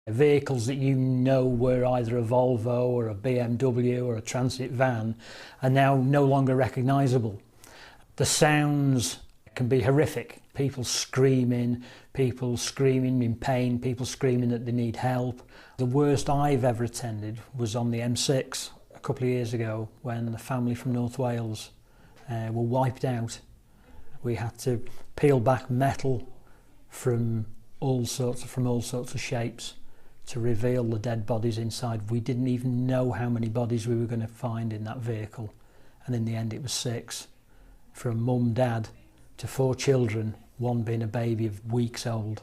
Vehicles that you know were either a Volvo or a BMW or a transit van are now no longer recognisable. The sounds can be horrific. People screaming in pain, people screaming that they need help. The worst I've ever attended was on the M6 a couple of years ago when the family from North Wales were wiped out. We had to peel back metal from all sorts of shapes to reveal the dead bodies inside. We didn't even know how many bodies we were going to find in that vehicle, and in the end it was 6, from mum, dad to 4 children, one being a baby of weeks old.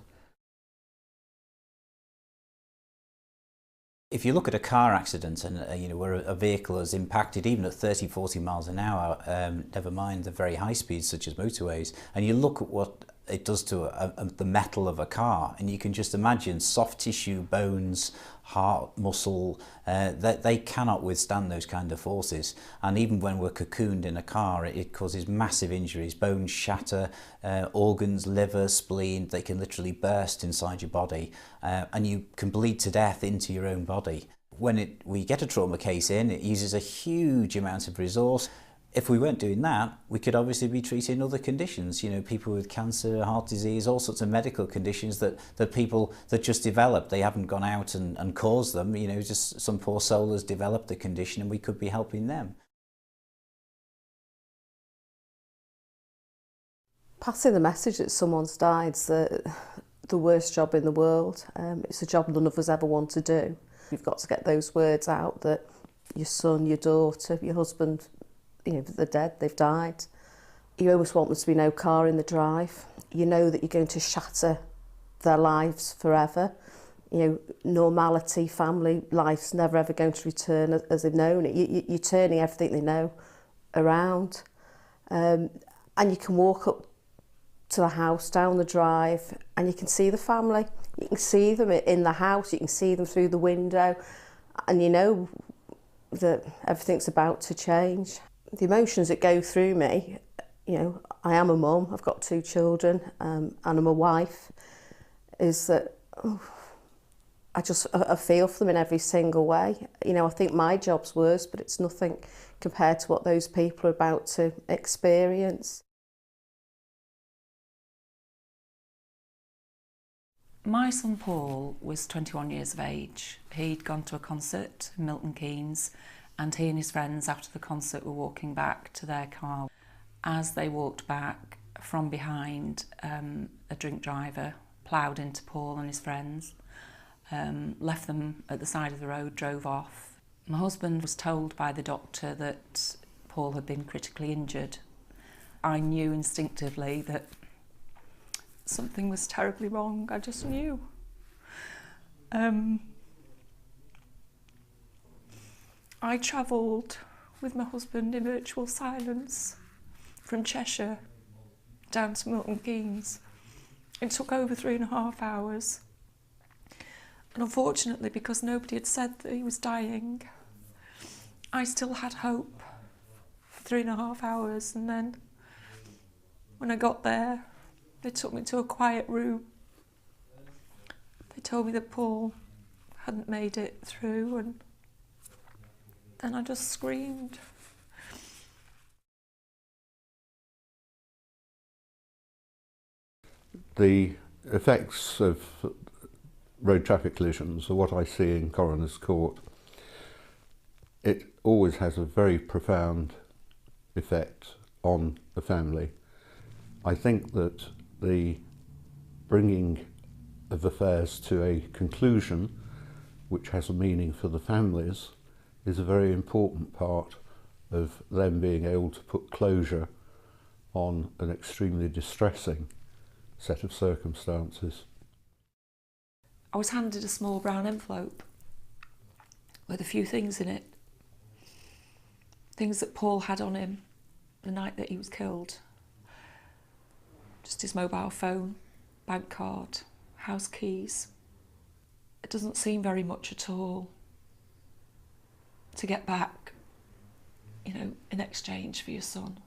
If you look at a car accident and where a vehicle is impacted even at 30-40 miles an hour, never mind the very high speeds such as motorways, and you look at what it does to the metal of a car, and you can just imagine soft tissue, bones, heart, muscle, they cannot withstand those kind of forces. And even when we're cocooned in a car, it causes massive injuries. Bones shatter, organs, liver, spleen, they can literally burst inside your body, and you can bleed to death into your own body. When we get a trauma case in, it uses a huge amount of resource. If we weren't doing that, we could obviously be treating other conditions, people with cancer, heart disease, all sorts of medical conditions that people that just develop. They haven't gone out and caused them, just some poor soul has developed the condition and we could be helping them. Passing the message that someone's died is the worst job in the world. It's a job none of us ever want to do. You've got to get those words out that your son, your daughter, your husband, they're dead, they've died. You always want there to be no car in the drive. You know that you're going to shatter their lives forever. Normality, family life's never ever going to return as they've known it. You're turning everything they know around. And you can walk up to the house, down the drive, and you can see the family. You can see them in the house, you can see them through the window, and you know that everything's about to change. The emotions that go through me, I am a mum, I've got 2 children, and I'm a wife, is that I feel for them in every single way. I think my job's worse, but it's nothing compared to what those people are about to experience. My son Paul was 21 years of age. He'd gone to a concert in Milton Keynes, and he and his friends after the concert were walking back to their car. As they walked back, from behind, a drink driver ploughed into Paul and his friends, left them at the side of the road, drove off. My husband was told by the doctor that Paul had been critically injured. I knew instinctively that something was terribly wrong, I just knew. I travelled with my husband in virtual silence from Cheshire down to Milton Keynes. It took over 3.5 hours. And unfortunately, because nobody had said that he was dying, I still had hope for 3.5 hours. And then when I got there, they took me to a quiet room. They told me that Paul hadn't made it through, and then I just screamed. The effects of road traffic collisions are what I see in coroner's court. It always has a very profound effect on the family. I think that the bringing of affairs to a conclusion which has a meaning for the families is a very important part of them being able to put closure on an extremely distressing set of circumstances. I was handed a small brown envelope with a few things in it. Things that Paul had on him the night that he was killed. Just his mobile phone, bank card, house keys. It doesn't seem very much at all to get back, in exchange for your son.